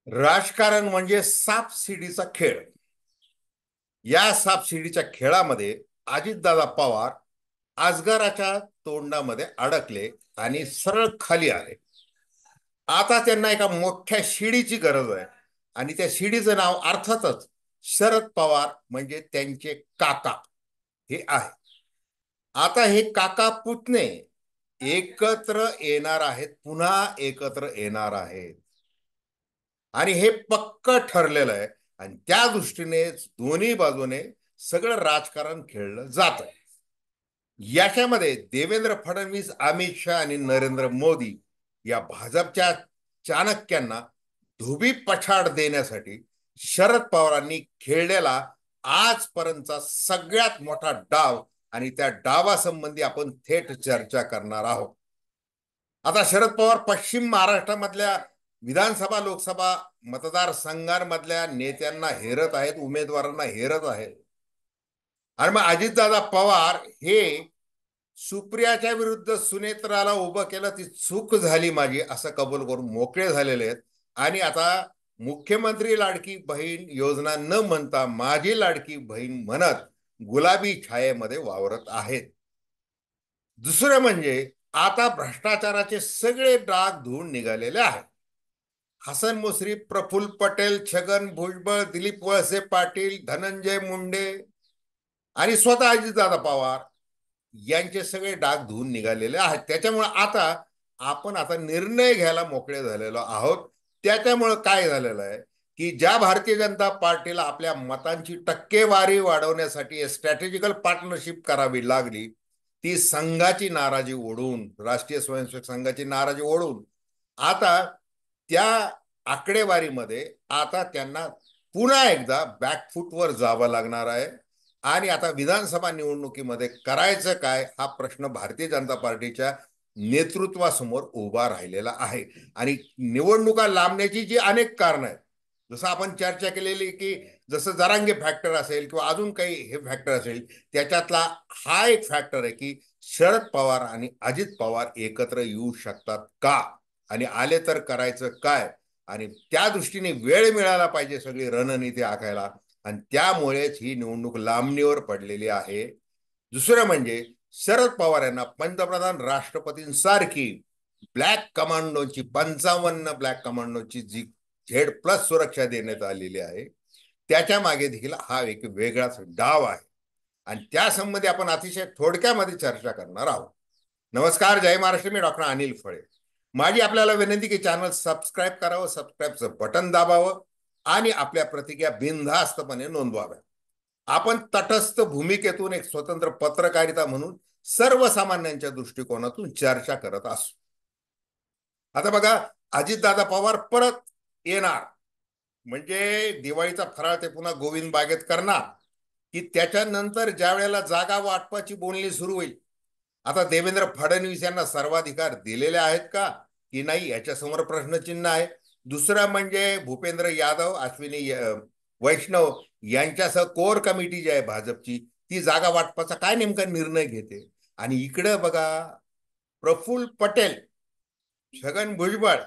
राजकारण म्हणजे सापशिडीचा खेळ. या सापशिडीच्या खेळामध्ये अजितदादा पवार अजगराच्या तोंडामध्ये अडकले आणि सरळ खाली आले. आता त्यांना एका मोठ्या शिडीची गरज आहे आणि त्या शिडीचं नाव अर्थातच शरद पवार म्हणजे त्यांचे काका हे आहे. आता हे काका पुतणे एकत्र येणार आहेत, पुन्हा एकत्र येणार आहेत आणि हे पक्क ठरलेलं आहे. आणि त्या दृष्टीने दोन्ही बाजूने सगळं राजकारण खेळलं जात आहे. याच्यामध्ये देवेंद्र फडणवीस, अमित शहा आणि नरेंद्र मोदी या भाजपच्या चाणक्यांना धोबी पछाड देण्यासाठी शरद पवारांनी खेळलेला आजपर्यंतचा सगळ्यात मोठा डाव आणि त्या डावासंबंधी आपण थेट चर्चा करणार आहोत. आता शरद पवार पश्चिम महाराष्ट्रामधल्या विधानसभा लोकसभा मतदारसंघांमधल्या नेत्यांना हेरत आहेत, उमेदवारांना हेरत आहेत. आणि मग अजितदादा पवार हे सुप्रियाच्या विरुद्ध सुनेत्राला उभं केलं, ती चूक झाली माझी असं कबूल करून मोकळे झालेले आहेत. आणि आता मुख्यमंत्री लाडकी बहीण योजना न म्हणता माझी लाडकी बहीण म्हणत गुलाबी छायेमध्ये वावरत आहेत. दुसरं म्हणजे आता भ्रष्टाचाराचे सगळे डाग धुवून निघालेले आहेत. हसन मुश्रीफ, प्रफुल्ल पटेल, छगन भुजबळ, दिलीप वळसे पाटील, धनंजय मुंडे आणि स्वतः अजितदादा पवार यांचे सगळे डाग धुवून निघालेले आहेत. त्याच्यामुळे आता निर्णय घ्यायला मोकळे झालेलो आहोत. त्याच्यामुळे काय झालेलं आहे की ज्या भारतीय जनता पार्टीला आपल्या मतांची टक्केवारी वाढवण्यासाठी स्ट्रॅटेजिकल पार्टनरशिप करावी लागली, ती संघाची नाराजी ओढून, राष्ट्रीय स्वयंसेवक संघाची नाराजी ओढून आता त्या आकडेवारीमध्ये आता त्यांना पुन्हा एकदा बॅकफूटवर जावं लागणार आहे. आणि आता विधानसभा निवडणुकीमध्ये करायचं काय हा प्रश्न भारतीय जनता पार्टीच्या नेतृत्वासमोर उभा राहिलेला आहे. आणि निवडणुका लांबण्याची जी अनेक कारणं आहेत, जसं आपण चर्चा केलेली की जसं जरांगे फॅक्टर असेल किंवा अजून काही हे फॅक्टर असेल, त्याच्यातला हा एक फॅक्टर आहे की शरद पवार आणि अजित पवार एकत्र येऊ शकतात का, आणि आले तर करायचं काय. आणि त्या दृष्टीने वेळ मिळाला पाहिजे सगळी रणनीती आखायला, आणि त्यामुळेच ही निवडणूक लांबणीवर पडलेली आहे. दुसरं म्हणजे शरद पवार यांना पंतप्रधान राष्ट्रपतींसारखी ब्लॅक कमांडोची 55 ब्लॅक कमांडोची जी Z+ सुरक्षा देण्यात आलेली आहे, त्याच्या मागे देखील हा एक वेगळाच डाव आहे. आणि त्यासंबंधी आपण अतिशय थोडक्यामध्ये चर्चा करणार आहोत. नमस्कार, जय महाराष्ट्र. मी डॉक्टर अनिल फळे. माझी आपल्याला विनंती की चॅनल सबस्क्राईब करावं, सबस्क्राईबचं बटन दाबावं आणि आपल्या प्रतिक्रिया बिनधास्तपणे नोंदवाव्या. आपण तटस्थ भूमिकेतून एक स्वतंत्र पत्रकारिता म्हणून सर्वसामान्यांच्या दृष्टिकोनातून चर्चा करत असतो. आता बघा, अजितदादा पवार परत येणार म्हणजे दिवाळीचा फराळ ते पुन्हा गोविंद बागेत करणार की त्याच्यानंतर ज्या वेळेला जागा वाटपाची बोलणी सुरू होईल, आता देवेंद्र फडणवीस यांना सर्वाधिकार दिलेले आहेत का की नाही याच्यासमोर प्रश्नचिन्ह आहे. दुसरा म्हणजे भूपेंद्र यादव, अश्विनी वैष्णव यांच्यासह कोर कमिटी जी आहे भाजपची, ती जागा वाटपाचा काय नेमका निर्णय घेते. आणि इकडं बघा, प्रफुल्ल पटेल, छगन भुजबळ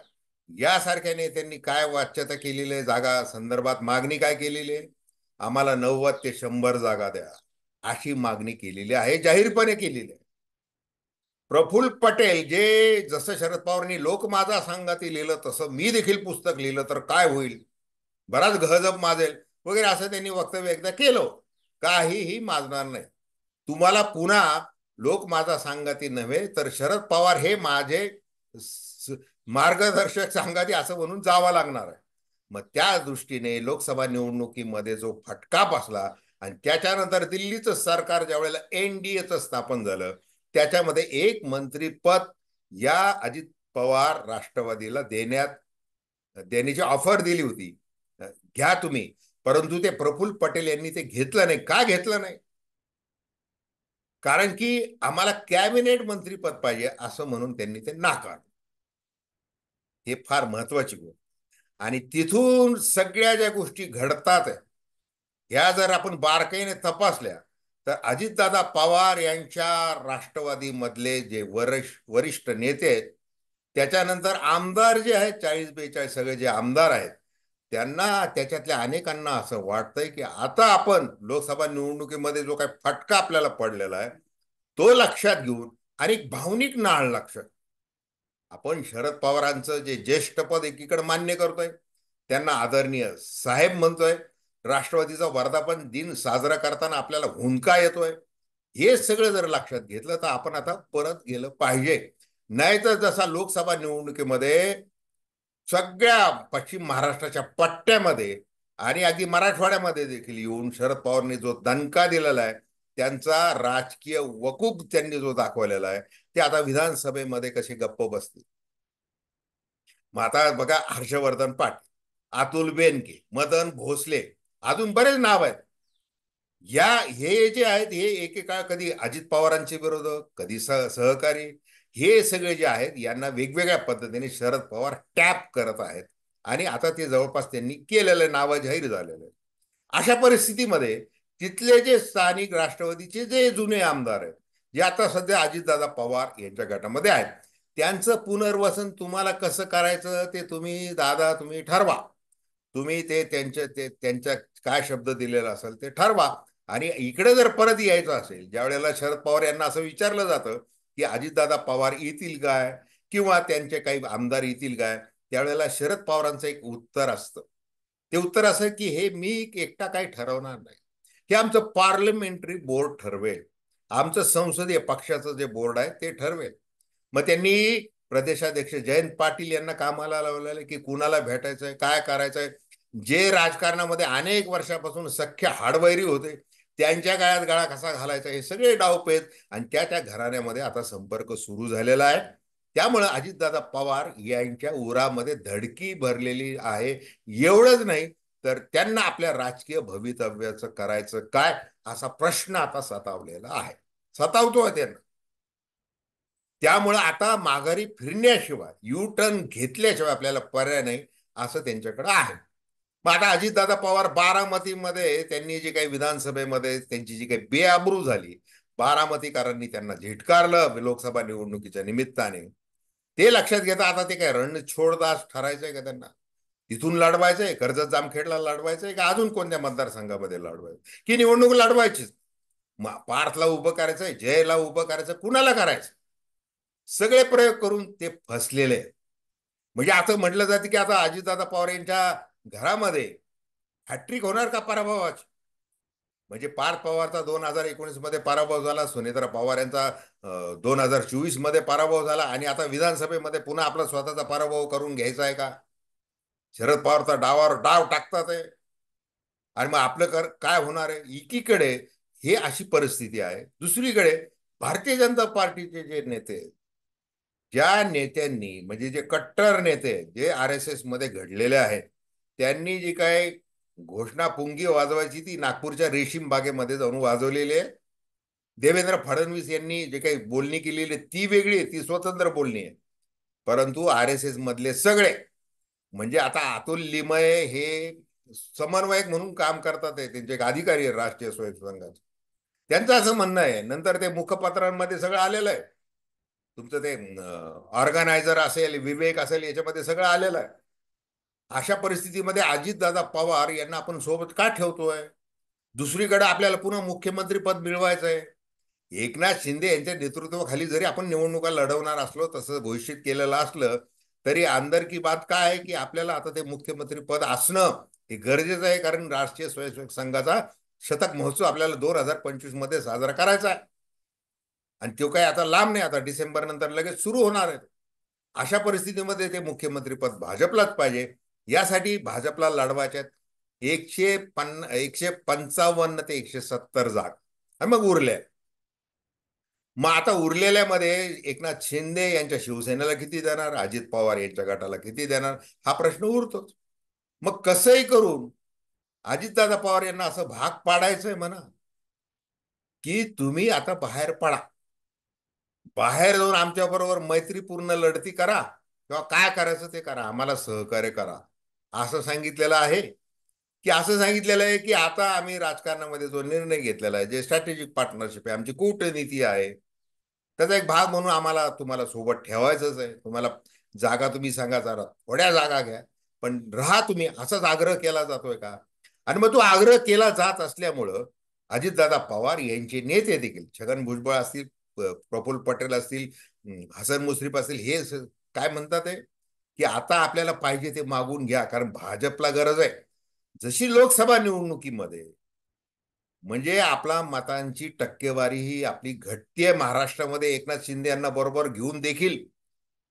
यासारख्या नेत्यांनी काय वाच्यता केलेली आहे, जागा संदर्भात मागणी काय केलेली आहे, आम्हाला 90 ते 100 जागा द्या अशी मागणी केलेली आहे, जाहीरपणे केलेली आहे. प्रफुल्ल पटेल जे जसं शरद पवारांनी लोक माझा संघाती लिहिलं तसं मी देखील पुस्तक लिहिलं तर काय होईल, बराच गहजब माजेल वगैरे असं त्यांनी वक्तव्य एकदा केलं. काहीही माजणार नाही. तुम्हाला पुन्हा लोक माझा सांगाती नव्हे तर शरद पवार हे माझे मार्गदर्शक सांगाती असं म्हणून जावं लागणार आहे. मग त्या दृष्टीने लोकसभा निवडणुकीमध्ये जो फटका बसला आणि त्याच्यानंतर दिल्लीचं सरकार ज्या वेळेला NDAचं स्थापन झालं, त्याच्यामध्ये एक मंत्रीपद या अजित पवार राष्ट्रवादीला देण्याची ऑफर दिली होती, घ्या तुम्ही. परंतु ते प्रफुल्ल पटेल यांनी ते घेतलं नाही. का घेतलं नाही? कारण की आम्हाला कॅबिनेट मंत्रीपद पाहिजे असं म्हणून त्यांनी ते नाकारलं. हे फार महत्वाची गोष्ट. आणि तिथून सगळ्या ज्या गोष्टी घडतात ह्या जर आपण बारकाईने तपासल्या तर अजितदादा पवार यांच्या राष्ट्रवादीमधले जे वरिष्ठ नेते आहेत, त्याच्यानंतर आमदार जे आहेत 40-42 सगळे जे आमदार आहेत, त्यांना त्याच्यातल्या अनेकांना असं वाटतंय की आता आपण लोकसभा निवडणुकीमध्ये जो काही फटका आपल्याला पडलेला आहे तो लक्षात घेऊन आणि एक भावनिक नाळ लक्षात आपण शरद पवारांचं जे ज्येष्ठपद एकीकडे मान्य करतोय, त्यांना आदरणीय साहेब म्हणतोय, राष्ट्रवादीचा वर्धापन दिन साजरा करताना आपल्याला हुंदका येतोय, हे सगळं जर लक्षात घेतलं तर आपण आता परत गेलं पाहिजे. नाहीतर जसा लोकसभा निवडणुकीमध्ये सगळ्या पश्चिम महाराष्ट्राच्या पट्ट्यामध्ये आणि अगदी मराठवाड्यामध्ये देखील येऊन शरद पवारांनी जो दणका दिलेला आहे, त्यांचा राजकीय वकूक त्यांनी जो दाखवलेला आहे, ते आता विधानसभेमध्ये कसे गप्प बसतील. मग आता बघा, हर्षवर्धन पाटील, अतुल बेनके, मदन भोसले, अजून बरेच नाव आहेत. हे जे आहेत हे एकेकाळ कधी अजित पवारांचे विरोधक, कधी सहकारी, हे सगळे जे आहेत यांना वेगवेगळ्या पद्धतीने शरद पवार टॅप करत आहेत आणि आता ते जवळपास त्यांनी केलेलं नाव जाहीर झालेलं आहे. अशा परिस्थितीमध्ये तिथले जे स्थानिक राष्ट्रवादीचे जे जुने आमदार आहेत, जे आता सध्या अजितदादा पवार यांच्या गटामध्ये आहेत, त्यांचं पुनर्वसन तुम्हाला कसं करायचं ते तुम्ही ठरवा. तुम्ही त्यांच्या काय शब्द दिलेला असेल ते ठरवा. आणि इकडे जर परत यायचं असेल, ज्या वेळेला शरद पवार यांना असं विचारलं जातं की अजितदादा पवार येतील काय किंवा त्यांचे काही आमदार येतील काय, त्यावेळेला शरद पवारांचं एक उत्तर असतं. ते उत्तर असं की हे मी एकटा काही ठरवणार नाही, हे आमचं पार्लमेंटरी बोर्ड ठरवेल, आमचं संसदीय पक्षाचं जे बोर्ड आहे ते ठरवेल. मग त्यांनी प्रदेशाध्यक्ष जयंत पाटील यांना कामाला लावलेलं की कुणाला भेटायचंय, काय करायचंय. जे राजकारणामध्ये अनेक वर्षापासून सख्य हाडवैरी होते, त्यांच्या गळ्यात गळा कसा घालायचा, हे सगळे डावपेच आणि त्या घराण्यामध्ये आता संपर्क सुरू झालेला आहे. त्यामुळे अजितदादा पवार यांच्या उरामध्ये धडकी भरलेली आहे. एवढंच नाही तर त्यांना आपल्या राजकीय भवितव्याचं करायचं काय, असा प्रश्न आता सतावलेला आहे, सतावतोय त्यांना. त्यामुळे आता माघारी फिरण्याशिवाय, यू टर्न घेतल्याशिवाय आपल्याला पर्याय नाही, असं त्यांच्याकडे आहे. मग आता अजितदादा पवार बारामतीमध्ये त्यांनी जे काही विधानसभेमध्ये त्यांची जी काही बेआबरू झाली, बारामतीकरांनी त्यांना झिटकारलं लोकसभा निवडणुकीच्या निमित्ताने, ते लक्षात घेता आता ते काय रणछोडदास ठरायचंय का त्यांना? तिथून लढवायचंय, कर्जत जामखेडला लढवायचंय का अजून कोणत्या मतदारसंघामध्ये लढवायचं की निवडणूक लढवायचीच? पार्थला उभं करायचंय, जयला उभं करायचं, कुणाला करायचं? सगळे प्रयोग करून ते फसलेले. म्हणजे असं म्हटलं जातं की आता अजितदादा पवार यांच्या घरामध्ये हॅट्रिक होणार का पराभवाची? म्हणजे पार्थ पवारचा 2019 मध्ये पराभव झाला, सुनेत्रा पवार यांचा 2024 मध्ये पराभव झाला आणि आता विधानसभेमध्ये पुन्हा आपला स्वतःचा पराभव करून घ्यायचा आहे का? शरद पवारचा डावावर डाव टाकतात आहे. आणि मग आपलं काय होणार आहे? एकीकडे हे अशी परिस्थिती आहे, दुसरीकडे भारतीय जनता पार्टीचे जे नेते, ज्या नेत्यांनी म्हणजे जे कट्टर नेते जे RSS मध्ये घडलेले आहेत, त्यांनी जी काय घोषणा पुंगी वाजवायची ती नागपूरच्या रेशीम बागेमध्ये जाऊन वाजवलेली आहे. देवेंद्र फडणवीस यांनी जे काही बोलणी केलेली ती वेगळी आहे, ती स्वतंत्र बोलणी आहे. परंतु RSS मधले सगळे म्हणजे आता अतुल लिमये हे समन्वयक म्हणून काम करतात, त्यांचे एक अधिकारी आहे राष्ट्रीय स्वयंसेवक संघाचे. त्यांचं असं म्हणणं आहे, नंतर ते मुखपत्रांमध्ये सगळं आलेलं आहे, तुमचं ते ऑर्गनायझर असेल, विवेक असेल, याच्यामध्ये सगळं आलेलं आहे. अशा परिस्थितीमध्ये अजितदादा पवार यांना आपण सोबत का ठेवतोय? दुसरीकडे आपल्याला पुन्हा मुख्यमंत्री पद मिळवायचं आहे. एकनाथ शिंदे यांच्या नेतृत्वाखाली जरी आपण निवडणुका लढवणार असलो, तसं घोषित केलेलं असलं तरी अंदरकी बात काय आहे की आपल्याला आता ते मुख्यमंत्री पद असणं हे गरजेचं आहे, कारण राष्ट्रीय स्वयंसेवक संघाचा शतक महोत्सव आपल्याला 2025 मध्ये साजरा करायचा आहे आणि तो काय आता लांब नाही, आता डिसेंबर नंतर लगेच सुरू होणार आहे. अशा परिस्थितीमध्ये ते मुख्यमंत्री पद भाजपलाच पाहिजे. यासाठी भाजपला लढवायच्या 155 ते 170 जागा आणि मग उरल्या. मग आता उरलेल्यामध्ये एकनाथ शिंदे यांच्या शिवसेनेला किती देणार, अजित पवार यांच्या गटाला किती देणार, हा प्रश्न उरतोच. मग कसंही करून अजितदादा पवार यांना असं भाग पाडायचंय म्हणा की तुम्ही आता बाहेर पडा, बाहेर जाऊन आमच्या बरोबर मैत्रीपूर्ण लढती करा किंवा काय करायचं ते करा, आम्हाला सहकार्य करा, असं सांगितलेलं आहे. की असं सांगितलेलं आहे की आता आम्ही राजकारणामध्ये जो निर्णय घेतलेला आहे, जे स्ट्रॅटेजिक पार्टनरशिप आहे, आमची कूटनीती आहे, त्याचा एक भाग म्हणून आम्हाला तुम्हाला सोबत ठेवायचंच आहे. तुम्हाला जागा तुम्ही सांगा, जरा थोड्या जागा घ्या, पण राहा तुम्ही, असाच आग्रह केला जातोय का? आणि मग तो आग्रह केला जात असल्यामुळं अजितदादा पवार यांचे नेते देखील छगन भुजबळ असतील, प्रफुल्ल पटेल असतील, हसन मुश्रीफ असतील, हे काय म्हणतात आहे की आता आपल्याला पाहिजे ते मागून घ्या, कारण भाजपला गरज आहे. जशी लोकसभा निवडणुकीमध्ये म्हणजे आपला मतांची टक्केवारी ही आपली घटतीय महाराष्ट्रामध्ये एकनाथ शिंदे यांना बरोबर घेऊन देखील,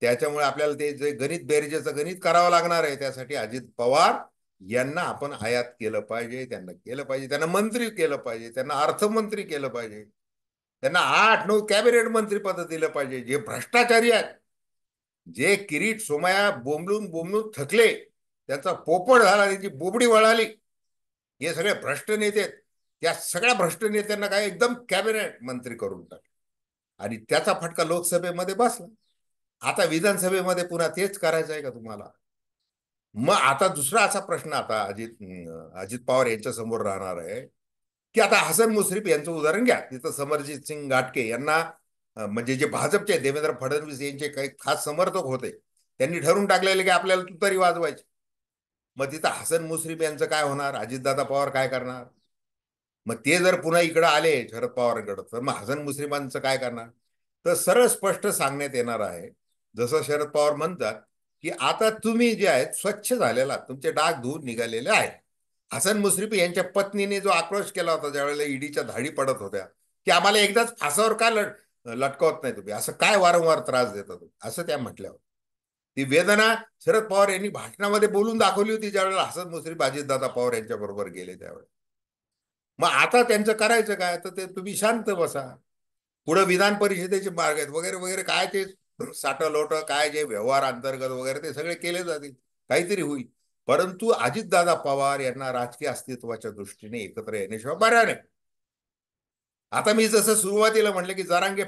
त्याच्यामुळे आपल्याला ते जे गणित बेरजेचं गणित करावं लागणार आहे. त्यासाठी अजित पवार यांना आपण आयात केलं पाहिजे, त्यांना केलं पाहिजे, त्यांना मंत्री केलं पाहिजे, त्यांना अर्थमंत्री केलं पाहिजे, त्यांना 8-9 कॅबिनेट मंत्रीपद दिलं पाहिजे. जे भ्रष्टाचारी आहेत, जे किरीट सोमया बोंबलून बोंबलून थकले, त्यांचा पोपट झाला, त्यांची बोबडी वळाली, हे सगळे भ्रष्ट नेते, त्या सगळ्या भ्रष्ट नेत्यांना काय एकदम कॅबिनेट मंत्री करून टाक, आणि त्याचा फटका लोकसभेमध्ये बसला. आता विधानसभेमध्ये पुन्हा तेच करायचं आहे का तुम्हाला? मग आता दुसरा असा प्रश्न आता अजित पवार यांच्या समोर राहणार आहे की आता हसन मुश्रीफ यांचं उदाहरण घ्या. तिथं समरजित सिंग घाटके यांना म्हणजे जे भाजपचे देवेंद्र फडणवीस यांचे काही खास समर्थक होते, त्यांनी ठरवून टाकलेले की आपल्याला तुतारी वाजवायची. मग तिथं हसन मुश्रीफ यांचं काय होणार? अजितदादा पवार काय करणार? मग ते जर पुन्हा इकडे आले शरद पवारांकडे, तर मग हसन मुश्रीफांचं काय करणार? तर सरळ स्पष्ट सांगण्यात येणार आहे, जसं शरद पवार म्हणतात की आता तुम्ही जे आहेत स्वच्छ झालेला, तुमचे डाग धुवून निघालेले आहेत. हसन मुश्रीफ यांच्या पत्नीने जो आक्रोश केला होता ज्यावेळेला ईडीच्या धाडी पडत होत्या की आम्हाला एकदाच फासावर का लटकवत नाही तुम्ही, असं काय वारंवार त्रास देता तुम्ही, असं त्या म्हटल्यावर ती वेदना शरद पवार यांनी भाषणामध्ये बोलून दाखवली होती ज्यावेळेला हसन मुश्रीफ अजितदादा पवार यांच्या बरोबर गेले त्यावेळेस. मग आता त्यांचं करायचं काय? तर ते तुम्ही शांत बसा, पुढे विधान परिषदेचे मार्ग आहेत वगैरे वगैरे, काय ते साठलोट काय जे व्यवहार अंतर्गत वगैरे ते सगळे केले जातील, काहीतरी होईल. परंतु अजितदादा पवार यांना राजकीय अस्तित्वाच्या दृष्टीने एकत्र येण्याशिवाय पर्याय नाही. आता मी जसं सुरुवातीला म्हटलं की जरांगे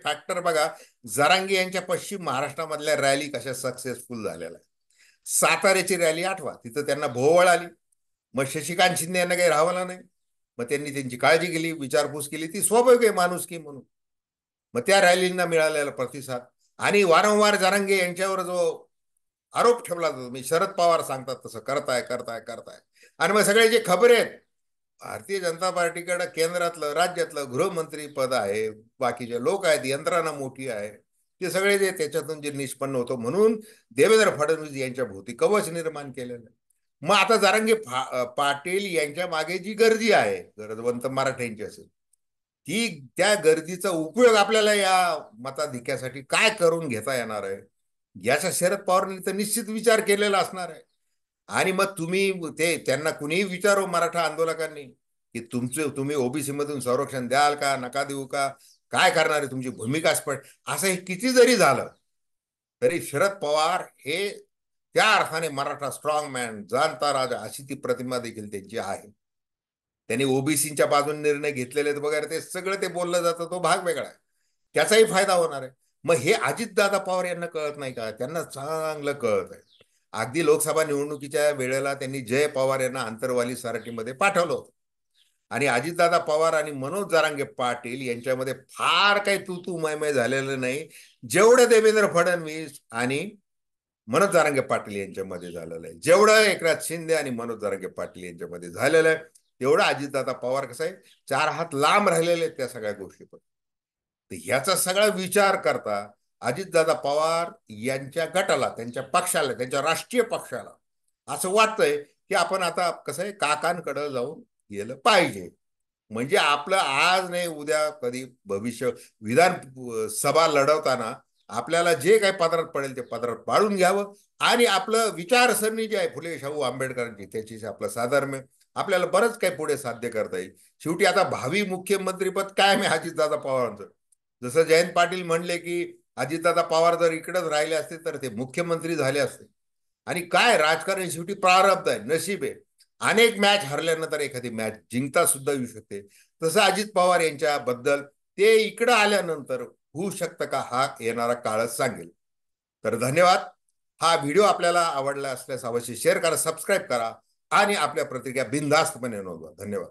फॅक्टर बघा, जरांगे यांच्या पश्चिम महाराष्ट्रामधल्या रॅली कशा सक्सेसफुल झालेल्या आहे. साताऱ्याची रॅली आठवा, तिथं त्यांना भोवळ आली, मग शशिकांत शिंदे यांना काही राहावला नाही, मग त्यांनी त्यांची काळजी केली, विचारपूस केली, ती स्वाभाविक आहे माणुसकी म्हणून. मग त्या रॅलींना मिळालेला प्रतिसाद, आणि वारंवार जरांगे यांच्यावर जो आरोप ठेवला जातो, मी शरद पवार सांगतात तसं करताय करताय करताय, आणि मग सगळे जे खबरे आहेत, भारतीय जनता पार्टीकडे केंद्रातलं राज्यातलं गृहमंत्री पद आहे, बाकीचे लोक आहेत, यंत्रणा मोठी आहे, ते सगळे जे त्याच्यातून जे निष्पन्न होतं, म्हणून देवेंद्र फडणवीस यांच्या भोवती कवच निर्माण केलेलं. मग आता जरांगे पाटील यांच्या मागे जी गर्दी आहे, गरजवंत मराठ्यांची असेल, ती त्या गर्दीचा उपयोग आपल्याला या मताधिक्यासाठी काय करून घेता येणार आहे, याचा शरद पवारांनी तर निश्चित विचार केलेला असणार आहे. आणि मग तुम्ही ते त्यांना कुणीही विचारो मराठा आंदोलकांनी की तुम्ही ओबीसी मधून संरक्षण द्याल का, नका देऊ का, काय करणार आहे, तुमची भूमिका स्पष्ट, असं हे किती जरी झालं तरी शरद पवार हे त्या अर्थाने मराठा स्ट्रॉंग मॅन, जाणता राजा, अशी ती प्रतिमा देखील त्यांची आहे. त्यांनी ओबीसीच्या बाजूने निर्णय घेतलेले वगैरे ते सगळं ते बोललं जातं, तो भाग वेगळा आहे, त्याचाही फायदा होणार आहे. मग हे अजितदादा पवार यांना कळत नाही का? त्यांना चांगलं कळत आहे. अगदी लोकसभा निवडणुकीच्या वेळेला त्यांनी जय पवार यांना आंतरवाली सराटीमध्ये पाठवलं होतं, आणि अजितदादा पवार आणि मनोज जरांगे पाटील यांच्यामध्ये फार काही तू मय झालेलं नाही, जेवढं देवेंद्र फडणवीस आणि मनोज जरांगे पाटील यांच्यामध्ये झालेलं आहे, जेवढं एकनाथ शिंदे आणि मनोज जरांगे पाटील यांच्यामध्ये झालेलं आहे, तेवढं अजितदादा पवार कसं आहे 4 हात लांब राहिलेले आहेत त्या सगळ्या गोष्टीवर. तर ह्याचा सगळा विचार करता अजितदादा पवार यांच्या गटाला, त्यांच्या पक्षाला, त्यांच्या राष्ट्रीय पक्षाला असं वाटतंय की आपण आता कसं आहे काकांकडे जाऊन गेलं पाहिजे, म्हणजे आपलं आज नाही उद्या कधी भविष्य विधान सभा लढवताना आपल्याला जे काही पदरात पडेल ते पदरात पाडून घ्यावं, आणि आपलं विचारसरणी जी आहे फुले शाहू आंबेडकरांची त्याची आपलं साधर्म्य आपल्याला बरंच काही पुढे साध्य करता येईल. शेवटी आता भावी मुख्यमंत्रीपद काय मी अजितदादा पवारांचं, जसं जयंत पाटील म्हणले की अजितदादा पवार जर इकडेच राहिले असते तर ते मुख्यमंत्री झाले असते, आणि काय राजकारण शेवटी प्रारब्ध आहे, नशीब आहे. अनेक मॅच हरल्यानंतर एखादी मॅच जिंकता सुद्धा येऊ शकते. तसं अजित पवार यांच्याबद्दल ते इकडं आल्यानंतर होऊ शकतं का, हा येणारा काळच सांगेल. तर धन्यवाद. हा व्हिडिओ आपल्याला आवडला असल्यास अवश्य शेअर करा, सबस्क्राईब करा, आणि आपल्या प्रतिक्रिया बिनधास्तपणे नोंदवा. धन्यवाद.